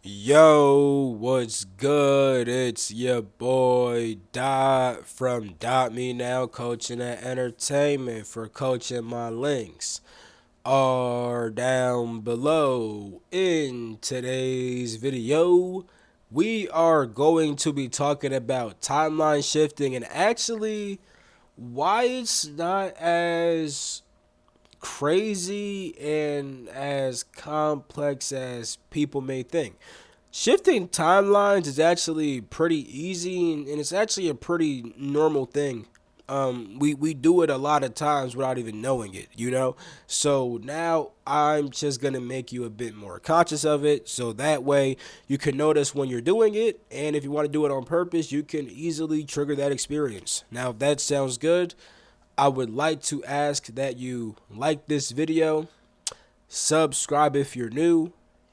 Yo, what's good? It's your boy Dot from Dot Me Now Coaching and Entertainment. For coaching, my links are down below. In today's video, we are going to be talking about timeline shifting and actually why it's not as crazy and as complex as people may think. Shifting timelines is actually pretty easy and it's actually a pretty normal thing. We do it a lot of times without even knowing it. So now I'm just gonna make you a bit more conscious of it, so that way you can notice when you're doing it, and if you want to do it on purpose, you can easily trigger that experience. Now, if that sounds good, I would like to ask that you like this video, subscribe if you're new,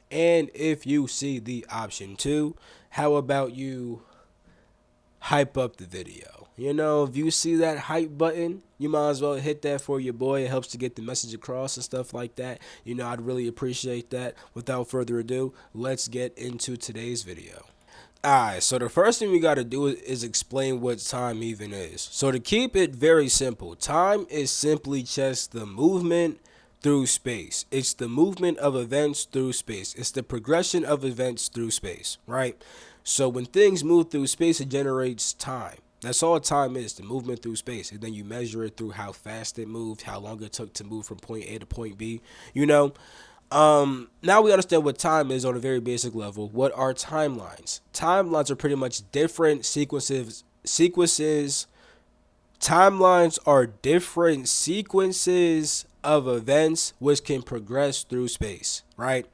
and if you see the option to, how about you hype up the video? If you see that hype button, you might as well hit that for your boy. It helps to get the message across and stuff like that. I'd really appreciate that. Without further ado, let's get into today's video. Alright, so the first thing we got to do is explain what time even is. So to keep it very simple, time is simply just the movement through space. It's the movement of events through space. It's the progression of events through space, right? So when things move through space, it generates time. That's all time is, the movement through space. And then you measure it through how fast it moved, how long it took to move from point A to point B, you know? Now we understand what time is on a very basic level. What are timelines? Timelines are pretty much different sequences. Timelines are different sequences of events which can progress through space, right?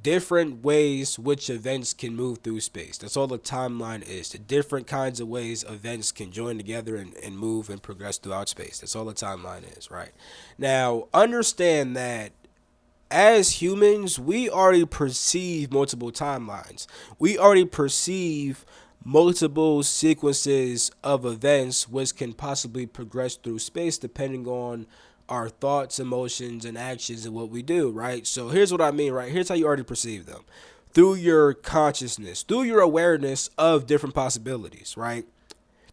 Different ways which events can move through space. That's all the timeline is. The different kinds of ways events can join together and move and progress throughout space. That's all the timeline is, right? Now, understand that as humans, we already perceive multiple timelines. We already perceive multiple sequences of events which can possibly progress through space depending on our thoughts, emotions, and actions and what we do, right? So here's what I mean, right? Here's how you already perceive them. Through your consciousness, through your awareness of different possibilities, right?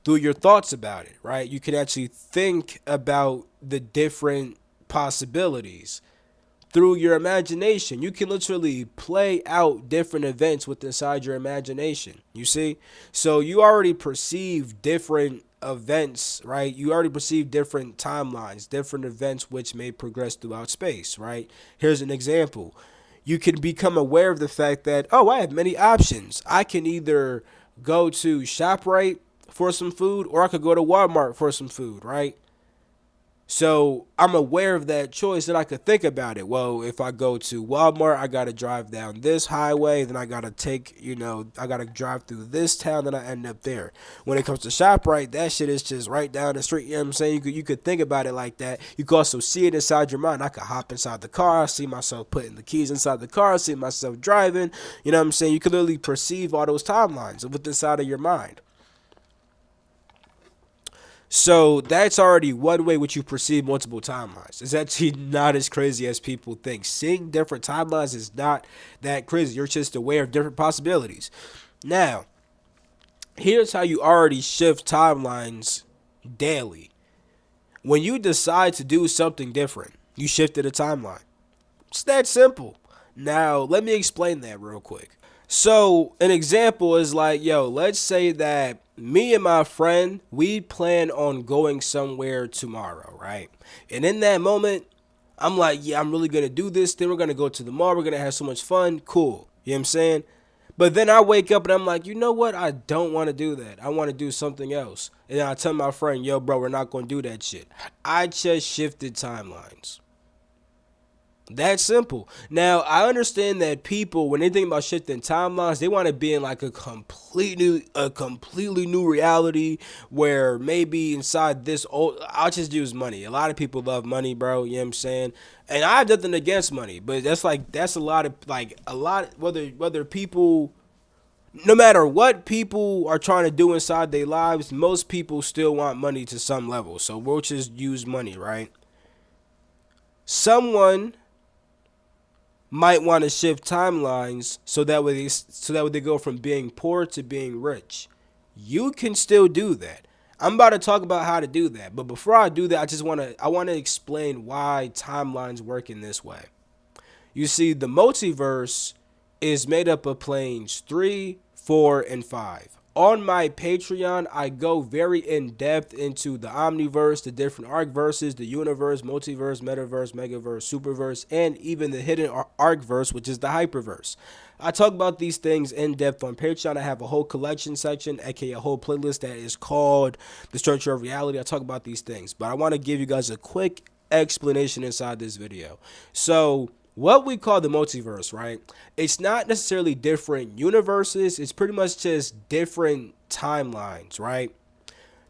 Through your thoughts about it, right? You can actually think about the different possibilities through your imagination. You can literally play out different events with inside your imagination. You see? So you already perceive different events, right? You already perceive different timelines, different events which may progress throughout space, right? Here's an example. You can become aware of the fact that, oh, I have many options. I can either go to ShopRite for some food or I could go to Walmart for some food, right? So I'm aware of that choice and I could think about it. Well, if I go to Walmart, I got to drive down this highway. Then I got to I got to drive through this town. Then I end up there. When it comes to ShopRite, that shit is just right down the street. You know what I'm saying? You could think about it like that. You could also see it inside your mind. I could hop inside the car, see myself putting the keys inside the car, see myself driving. You know what I'm saying? You can literally perceive all those timelines within inside of your mind. So that's already one way which you perceive multiple timelines. It's actually not as crazy as people think. Seeing different timelines is not that crazy. You're just aware of different possibilities. Now, here's how you already shift timelines daily. When you decide to do something different, you shifted a timeline. It's that simple. Now, let me explain that real quick. So, an example is like, yo, let's say that me and my friend, we plan on going somewhere tomorrow, right? And in that moment, I'm like, yeah, I'm really going to do this. Then we're going to go to the mall. We're going to have so much fun. Cool. You know what I'm saying? But then I wake up and I'm like, you know what? I don't want to do that. I want to do something else. And I tell my friend, yo, bro, we're not going to do that shit. I just shifted timelines. That simple. Now, I understand that people, when they think about shifting timelines, they want to be in like a completely new reality where maybe inside this old. I'll just use money. A lot of people love money, bro. You know what I'm saying? And I have nothing against money, but that's a lot of whether people, no matter what people are trying to do inside their lives, most people still want money to some level. So we'll just use money, right? Someone might want to shift timelines so that way they go from being poor to being rich. You can still do that. I'm about to talk about how to do that, but before I do that, I want to explain why timelines work in this way. You see, the multiverse is made up of planes 3, 4, and 5. On my Patreon, I go very in depth into the omniverse, the different arc verses, the universe, multiverse, metaverse, megaverse, superverse, and even the hidden arc verse, which is the hyperverse. I talk about these things in depth on Patreon. I have a whole collection section, aka a whole playlist that is called The Structure of Reality. I talk about these things, but I want to give you guys a quick explanation inside this video. So, what we call the multiverse, right? It's not necessarily different universes, it's pretty much just different timelines, right?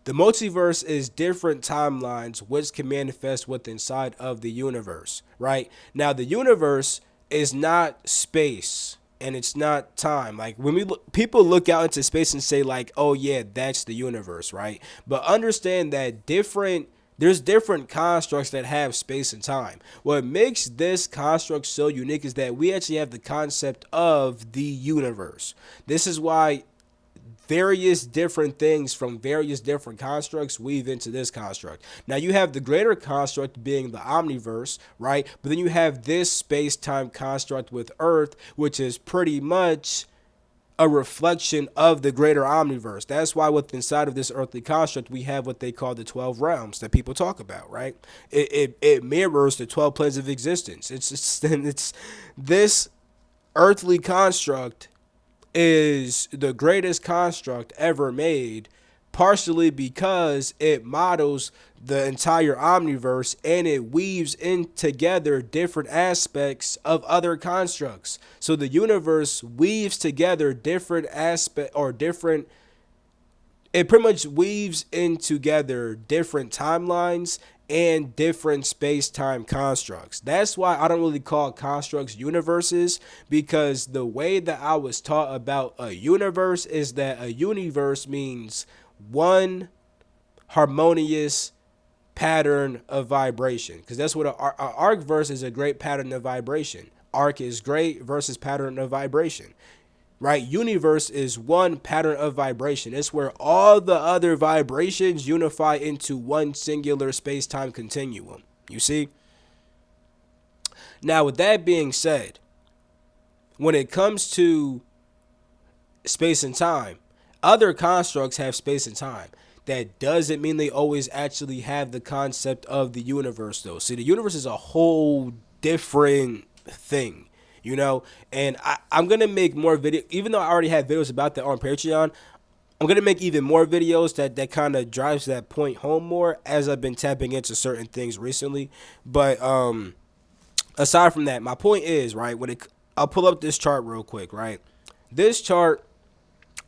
The multiverse is different timelines which can manifest within inside of the universe, right? Now, the universe is not space and it's not time. Like when people look out into space and say like, "Oh yeah, that's the universe," right? But understand that there's different constructs that have space and time. What makes this construct so unique is that we actually have the concept of the universe. This is why various different things from various different constructs weave into this construct. Now you have the greater construct being the omniverse, right? But then you have this space-time construct with Earth, which is pretty much a reflection of the greater omniverse. That's why within inside of this earthly construct, we have what they call the 12 realms that people talk about, right? It mirrors the 12 planes of existence. It's this earthly construct is the greatest construct ever made, partially because it models the entire omniverse and it weaves in together different aspects of other constructs. So the universe weaves together different aspect or different it pretty much weaves in together different timelines and different space-time constructs. That's why I don't really call constructs universes, because the way that I was taught about a universe is that a universe means one harmonious pattern of vibration, because that's what a arc verse is, a great pattern of vibration. Arc is great versus pattern of vibration, right? Universe is one pattern of vibration. It's where all the other vibrations unify into one singular space-time continuum. You see? Now, with that being said, when it comes to space and time, other constructs have space and time. That doesn't mean they always actually have the concept of the universe, though. See, the universe is a whole different thing, you know. And I'm gonna make more video, even though I already have videos about that on Patreon. I'm gonna make even more videos that kind of drives that point home more, as I've been tapping into certain things recently. But aside from that, my point is, right, I'll pull up this chart real quick, right? This chart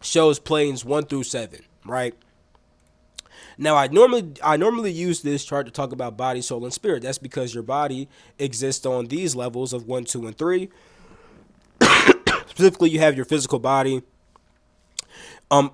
shows planes 1 through 7, right? Now, I normally use this chart to talk about body, soul, and spirit. That's because your body exists on these levels of 1, 2, and 3. Specifically, you have your physical body.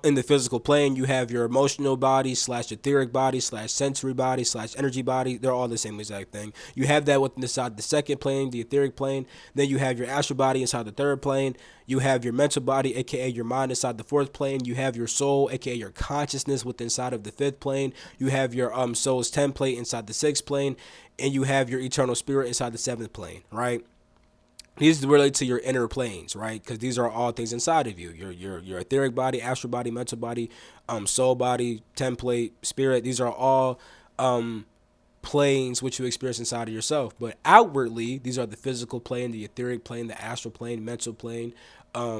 In the physical plane, you have your emotional body slash etheric body slash sensory body slash energy body. They're all the same exact thing. You have that within the second plane, the etheric plane. Then you have your astral body inside the third plane. You have your mental body, aka your mind, inside the fourth plane. You have your soul, aka your consciousness, within inside of the fifth plane. You have your soul's template inside the sixth plane, and you have your eternal spirit inside the seventh plane, right? These relate to your inner planes, right? Because these are all things inside of you. Your etheric body, astral body, mental body, soul body, template, spirit. These are all planes which you experience inside of yourself. But outwardly, these are the physical plane, the etheric plane, the astral plane, mental plane,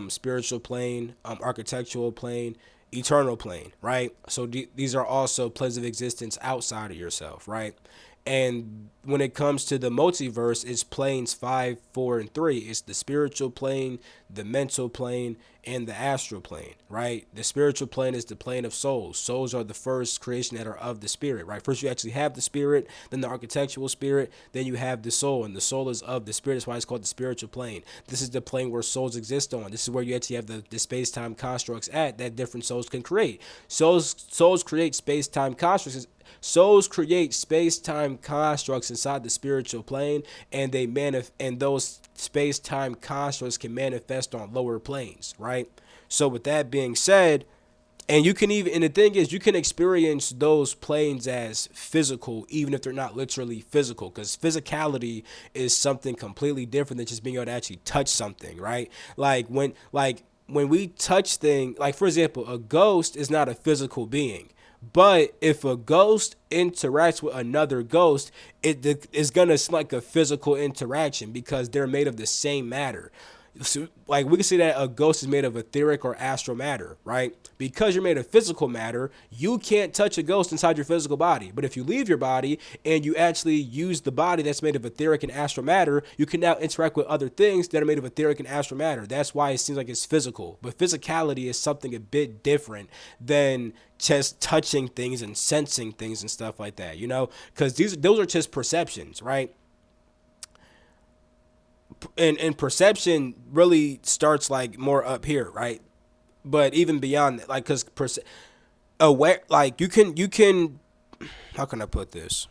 spiritual plane, architectural plane, eternal plane, right? So these are also planes of existence outside of yourself, right? And when it comes to the multiverse, it's planes 5, 4, and 3. It's the spiritual plane, the mental plane, and the astral plane, right? The spiritual plane is the plane of souls. Souls are the first creation that are of the spirit, right? First, you actually have the spirit, then the architectural spirit, then you have the soul, and the soul is of the spirit. That's why it's called the spiritual plane. This is the plane where souls exist on. This is where you actually have the space-time constructs at that different souls can create. Souls create space-time constructs. Souls create space-time constructs inside the spiritual plane, and and those space-time constructs can manifest on lower planes, right? So with that being said, and you can even, and the thing is, you can experience those planes as physical, even if they're not literally physical, because physicality is something completely different than just being able to actually touch something, right? Like when we touch things, like for example, a ghost is not a physical being. But if a ghost interacts with another ghost, it is gonna like a physical interaction because they're made of the same matter. So, like we can say that a ghost is made of etheric or astral matter, right? Because you're made of physical matter, you can't touch a ghost inside your physical body. But if you leave your body and you actually use the body that's made of etheric and astral matter, you can now interact with other things that are made of etheric and astral matter. That's why it seems like it's physical. But physicality is something a bit different than just touching things and sensing things and stuff like that, you know? Because those are just perceptions, right? And perception really starts like more up here, right? But even beyond that, like because aware, like you can how can I put this?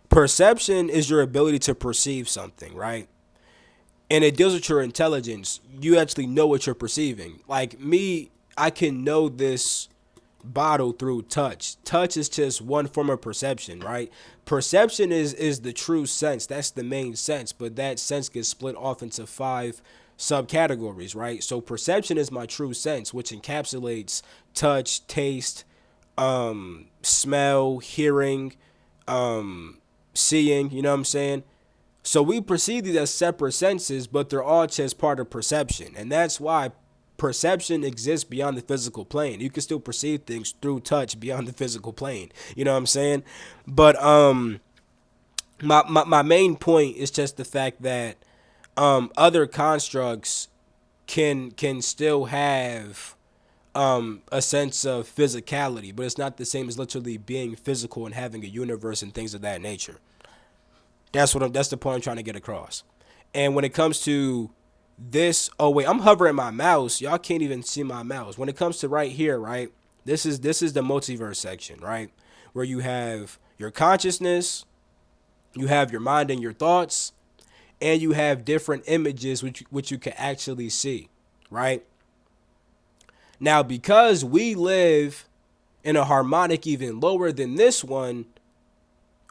Perception is your ability to perceive something, right? And it deals with your intelligence. You actually know what you're perceiving. Like me, I can know this bottle through touch. Touch is just one form of perception, right? Perception is the true sense. That's the main sense, but that sense gets split off into five subcategories, right? So perception is my true sense, which encapsulates touch, taste, smell, hearing, seeing, you know what I'm saying? So we perceive these as separate senses, but they're all just part of perception. And that's why perception exists beyond the physical plane. You can still perceive things through touch beyond the physical plane. You know what I'm saying? But my main point is just the fact that other constructs can still have a sense of physicality, but it's not the same as literally being physical and having a universe and things of that nature. That's the point I'm trying to get across. And when it comes to this, oh wait, I'm hovering my mouse. Y'all can't even see my mouse. When it comes to right here, right? This is the multiverse section, right? Where you have your consciousness, you have your mind and your thoughts, and you have different images which you can actually see, right? Now, because we live in a harmonic even lower than this one,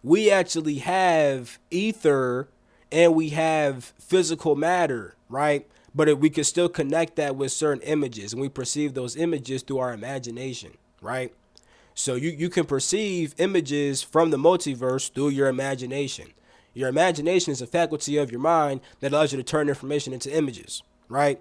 we actually have ether and we have physical matter, right? But we can still connect that with certain images, and we perceive those images through our imagination, right? So you can perceive images from the multiverse through your imagination. Your imagination is a faculty of your mind that allows you to turn information into images, right?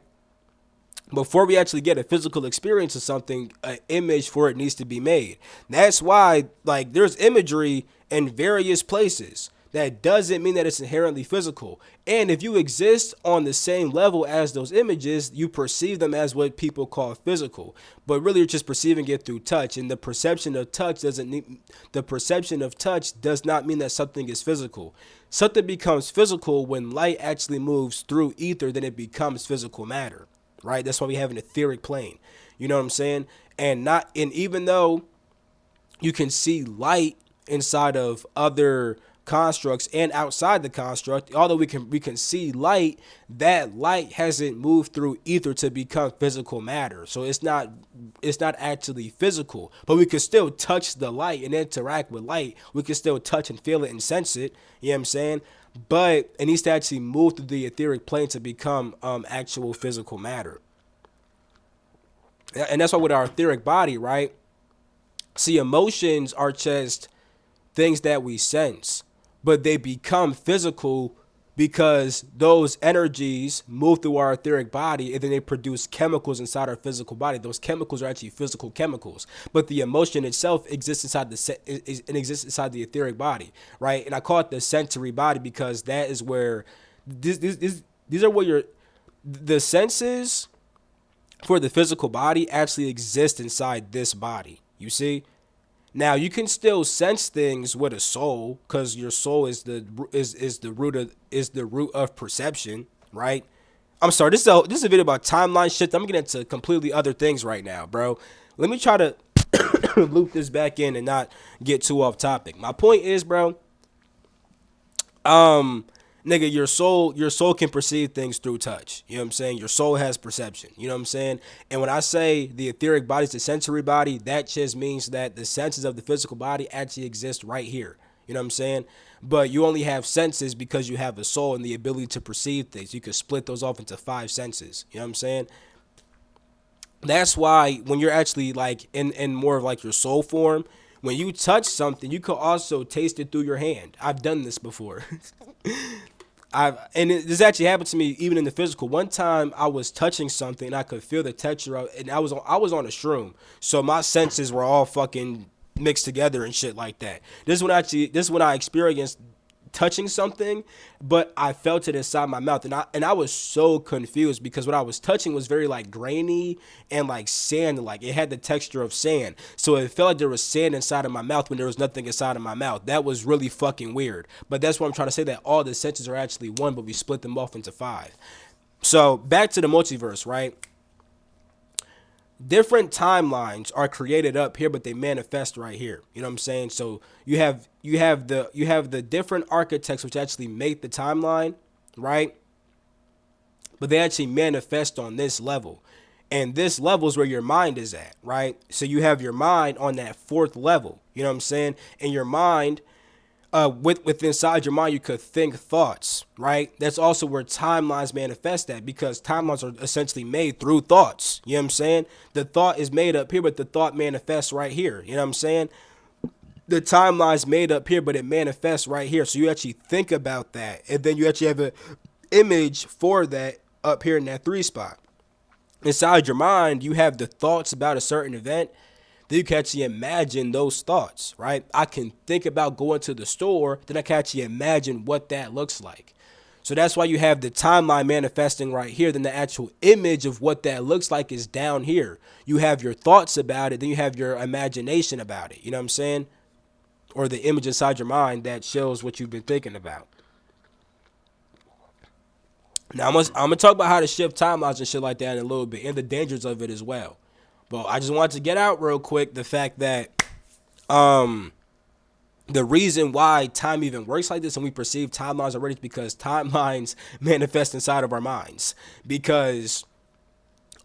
Before we actually get a physical experience of something, an image for it needs to be made. That's why, like, there's imagery in various places. That doesn't mean that it's inherently physical. And if you exist on the same level as those images, you perceive them as what people call physical. But really, you're just perceiving it through touch. And the perception of touch does not mean that something is physical. Something becomes physical when light actually moves through ether, then it becomes physical matter. Right? That's why we have an etheric plane. You know what I'm saying? And even though you can see light inside of other constructs and outside the construct, although we can see light, that light hasn't moved through ether to become physical matter. So it's not actually physical, but we can still touch the light and interact with light. We can still touch and feel it and sense it. You know what I'm saying? But it needs to actually move through the etheric plane to become actual physical matter. And that's why with our etheric body, right? See, emotions are just things that we sense, but they become physical because those energies move through our etheric body and then they produce chemicals inside our physical body. Those chemicals are actually physical chemicals, but the emotion itself exists inside it exists inside the etheric body, right? And I call it the sensory body because that is where these are where the senses for the physical body actually exist inside this body. You see? Now you can still sense things with a soul, because your soul is the root of perception, right? I'm sorry, this is a video about timeline shit. I'm getting into completely other things right now, bro. Let me try to loop this back in and not get too off topic. My point is, bro, Um, nigga, your soul can perceive things through touch. You know what I'm saying? Your soul has perception. You know what I'm saying? And when I say the etheric body is the sensory body, that just means that the senses of the physical body actually exist right here. You know what I'm saying? But you only have senses because you have a soul and the ability to perceive things. You could split those off into five senses. You know what I'm saying? That's why when you're actually like in more of like your soul form, when you touch something, you could also taste it through your hand. I've done this before. This actually happened to me even in the physical. One time I was touching something and I could feel the texture of, and I was on a shroom, so my senses were all fucking mixed together and shit like that. This is when I experienced touching something, but I felt it inside my mouth, and I was so confused because what I was touching was very like grainy and like sand, like it had the texture of sand. So it felt like there was sand inside of my mouth when there was nothing inside of my mouth. That was really fucking weird. But that's what I'm trying to say, that all the senses are actually one, but we split them off into five. So back to the multiverse, right? Different timelines are created up here, but they manifest right here. You know what I'm saying? So you have the different architects which actually make the timeline, right? But they actually manifest on this level. And this level is where your mind is at, right? So you have your mind on that fourth level. You know what I'm saying? And your mind, with inside your mind, you could think thoughts, right? That's also where timelines manifest at, because timelines are essentially made through thoughts. You know what I'm saying? The thought is made up here, but the thought manifests right here. You know what I'm saying? The timeline's made up here, but it manifests right here. So you actually think about that, and then you actually have an image for that up here in that three spot. Inside your mind, you have the thoughts about a certain event. Then you can actually imagine those thoughts, right? I can think about going to the store, then I can actually imagine what that looks like. So that's why you have the timeline manifesting right here. Then the actual image of what that looks like is down here. You have your thoughts about it, then you have your imagination about it. You know what I'm saying? Or the image inside your mind that shows what you've been thinking about. Now I'm gonna talk about how to shift timelines and shit like that in a little bit, and the dangers of it as well. But I just wanted to get out real quick the fact that um the reason why time even works like this and we perceive timelines already is because timelines manifest inside of our minds. Because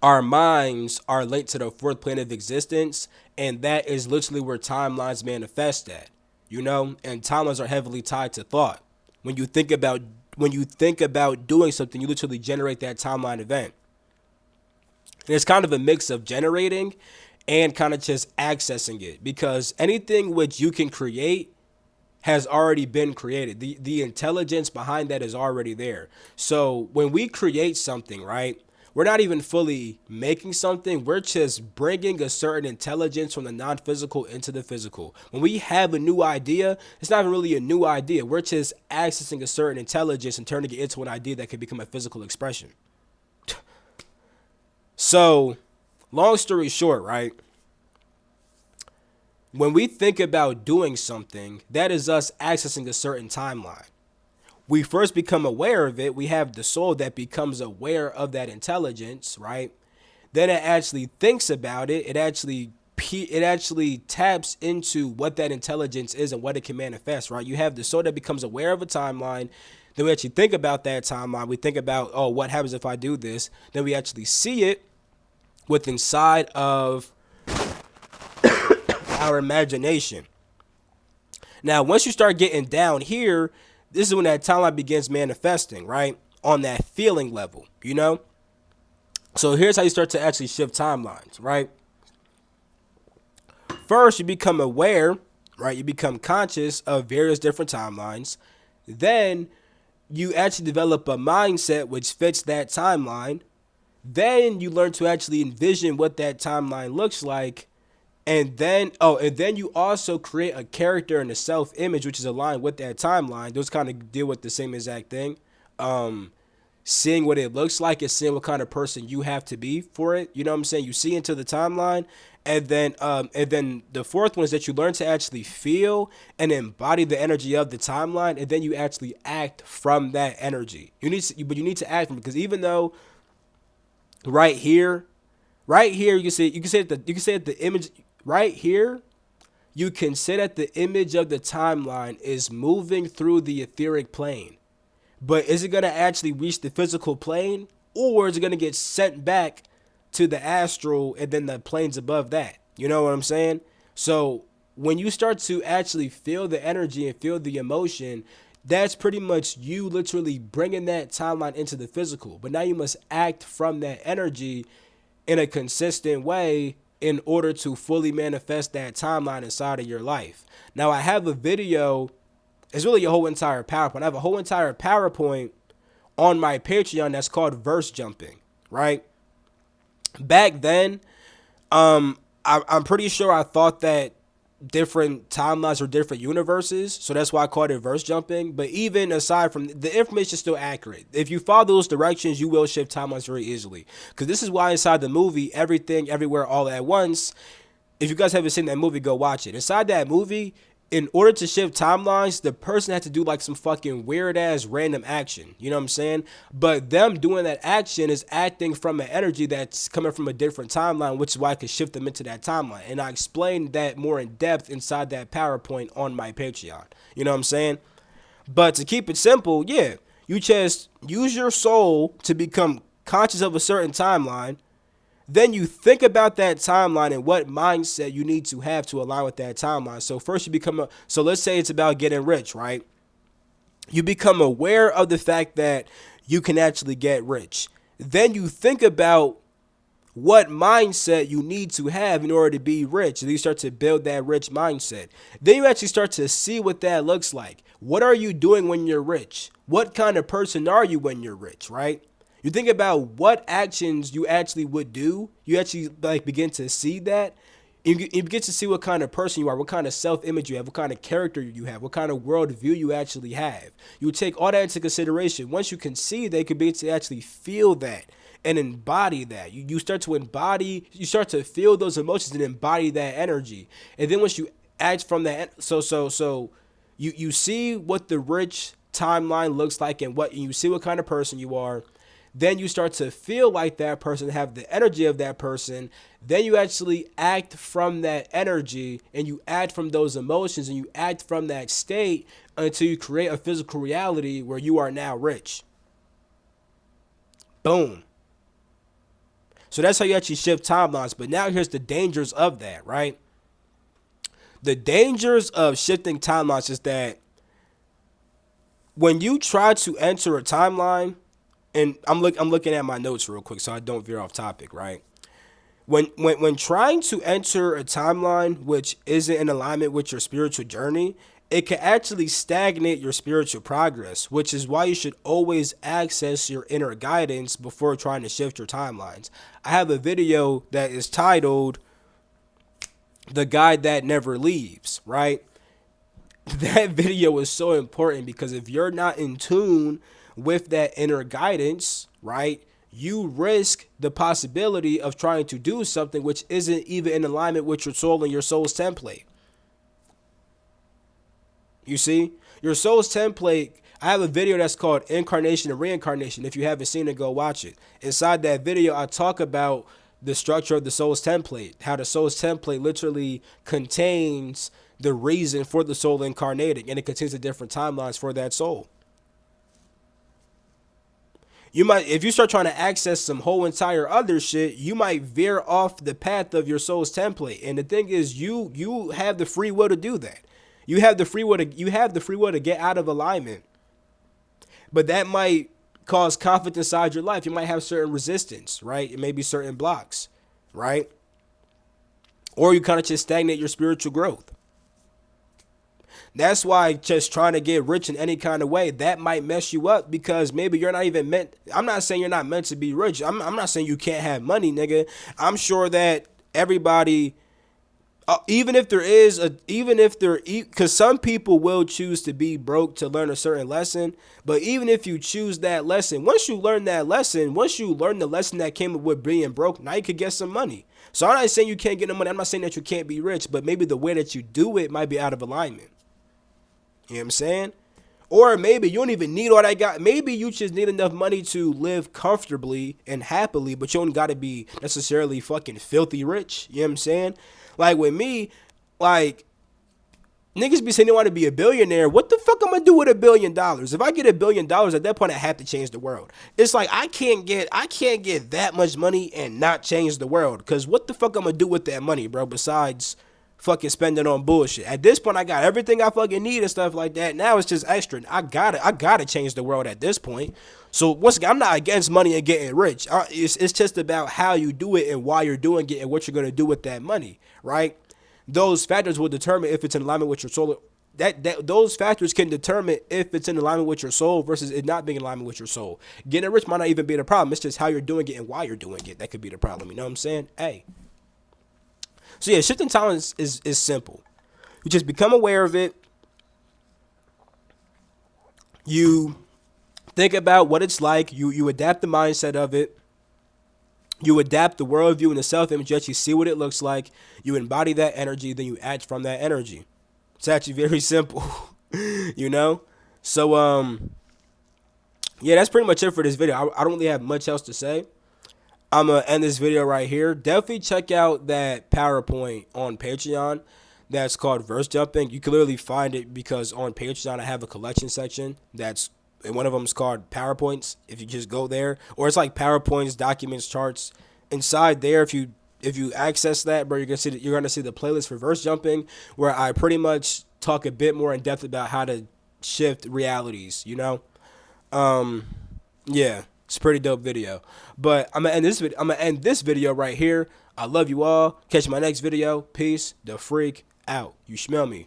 our minds are linked to the fourth plane of existence, and that is literally where timelines manifest at. You know, and timelines are heavily tied to thought. When you think about when you think about doing something, you literally generate that timeline event. And it's kind of a mix of generating and kind of just accessing it, because anything which you can create has already been created. The intelligence behind that is already there. So when we create something, right, we're not even fully making something. We're just bringing a certain intelligence from the non-physical into the physical. When we have a new idea, it's not even really a new idea. We're just accessing a certain intelligence and turning it into an idea that can become a physical expression. So, long story short, right? When we think about doing something, that is us accessing a certain timeline. We first become aware of it. We have the soul that becomes aware of that intelligence, right? Then it actually thinks about it. It actually taps into what that intelligence is and what it can manifest, right? You have the soul that becomes aware of a timeline. Then we actually think about that timeline. We think about, oh, what happens if I do this? Then we actually see it with inside of our imagination. Now, once you start getting down here, this is when that timeline begins manifesting, right? On that feeling level, you know? So here's how you start to actually shift timelines, right? First, you become aware, right? You become conscious of various different timelines. Then you actually develop a mindset which fits that timeline. Then you learn to actually envision what that timeline looks like. And then you also create a character and a self-image which is aligned with that timeline. Those kind of deal with the same exact thing. Seeing what it looks like and seeing what kind of person you have to be for it. You know what I'm saying? You see into the timeline. And then the fourth one is that you learn to actually feel and embody the energy of the timeline, and then you actually act from that energy. But you need to act from it, because even though right here, you can say that the image right here, you can say that the image of the timeline is moving through the etheric plane. But is it going to actually reach the physical plane, or is it going to get sent back to the astral and then the planes above that? You know what I'm saying? So when you start to actually feel the energy and feel the emotion, that's pretty much you literally bringing that timeline into the physical. But now you must act from that energy in a consistent way in order to fully manifest that timeline inside of your life. Now, I have a video. It's really a whole entire PowerPoint. I have a whole entire PowerPoint on my Patreon that's called verse jumping, right? Back then, I'm pretty sure I thought that different timelines or different universes, so that's why I called it verse jumping. But even aside from the information is still accurate. If you follow those directions, you will shift timelines very easily. Because this is why inside the movie, Everything Everywhere All at Once, if you guys haven't seen that movie, go watch it. Inside that movie, in order to shift timelines, the person had to do like some fucking weird ass random action. You know what I'm saying? But them doing that action is acting from an energy that's coming from a different timeline, which is why I could shift them into that timeline. And I explained that more in depth inside that PowerPoint on my Patreon. You know what I'm saying? But to keep it simple, yeah, you just use your soul to become conscious of a certain timeline. Then you think about that timeline and what mindset you need to have to align with that timeline. So first you become so let's say it's about getting rich, right? You become aware of the fact that you can actually get rich. Then you think about what mindset you need to have in order to be rich. And you start to build that rich mindset. Then you actually start to see what that looks like. What are you doing when you're rich? What kind of person are you when you're rich, right? You think about what actions you actually would do. You actually like begin to see that. You begin to see what kind of person you are, what kind of self-image you have, what kind of character you have, what kind of worldview you actually have. You take all that into consideration. Once you can see that, you can begin to actually feel that and embody that. You start to embody, you start to feel those emotions and embody that energy. And then once you act from that, so you see what the rich timeline looks like and you see what kind of person you are. Then you start to feel like that person, have the energy of that person. Then you actually act from that energy and you act from those emotions and you act from that state until you create a physical reality where you are now rich. Boom. So that's how you actually shift timelines. But now here's the dangers of that, right? The dangers of shifting timelines is that when you try to enter a timeline, and I'm looking at my notes real quick so I don't veer off topic, right? When trying to enter a timeline which isn't in alignment with your spiritual journey, it can actually stagnate your spiritual progress, which is why you should always access your inner guidance before trying to shift your timelines. I have a video that is titled The Guide That Never Leaves, right? That video is so important because if you're not in tune with that inner guidance, right, you risk the possibility of trying to do something which isn't even in alignment with your soul and your soul's template. You see, your soul's template. I have a video that's called Incarnation and Reincarnation. If you haven't seen it, go watch it. Inside that video, I talk about the structure of the soul's template, how the soul's template literally contains the reason for the soul incarnating, and it contains the different timelines for that soul. You might, if you start trying to access some whole entire other shit, you might veer off the path of your soul's template. And the thing is, you have the free will to do that. You have the free will to get out of alignment. But that might cause conflict inside your life. You might have certain resistance, right? It may be certain blocks, right? Or you kind of just stagnate your spiritual growth. That's why just trying to get rich in any kind of way, that might mess you up because maybe you're not even meant. I'm not saying you're not meant to be rich. I'm not saying you can't have money, nigga. I'm sure that everybody, because some people will choose to be broke to learn a certain lesson. But even if you choose that lesson, once you learn the lesson that came with being broke, now you could get some money. So I'm not saying you can't get no money. I'm not saying that you can't be rich, but maybe the way that you do it might be out of alignment. You know what I'm saying? Or maybe you don't even need all that. Maybe you just need enough money to live comfortably and happily, but you don't got to be necessarily fucking filthy rich. You know what I'm saying? Like with me, like Niggas be saying they want to be a billionaire. What the fuck I'm gonna do with $1 billion? If I get $1 billion, at that point I have to change the world. It's like I can't get that much money and not change the world. Cause what the fuck I'm gonna do with that money, bro? Besides fucking spending on bullshit. At this point, I got everything I fucking need and stuff like that. Now it's just extra. I gotta change the world at this point. So once again, I'm not against money and getting rich. It's just about how you do it and why you're doing it and what you're gonna do with that money, right? Those factors will determine if it's in alignment with your soul. That those factors can determine if it's in alignment with your soul versus it not being in alignment with your soul. Getting rich might not even be the problem. It's just how you're doing it and why you're doing it. That could be the problem. You know what I'm saying? Hey. So yeah, shifting talents is simple. You just become aware of it. You think about what it's like. You adapt the mindset of it. You adapt the worldview and the self-image. You see what it looks like. You embody that energy. Then you act from that energy. It's actually very simple, you know. So yeah, that's pretty much it for this video. I don't really have much else to say. I'm gonna end this video right here. Definitely check out that PowerPoint on Patreon. That's called Verse Jumping. You can literally find it because on Patreon I have a collection section. And one of them is called PowerPoints. If you just go there, or it's like PowerPoints, documents, charts. Inside there, if you access that, bro, you're gonna see the playlist for Verse Jumping, where I pretty much talk a bit more in depth about how to shift realities. You know, yeah, it's a pretty dope video. But I'm gonna end this video right here. I love you all. Catch my next video. Peace. The freak out. You smell me.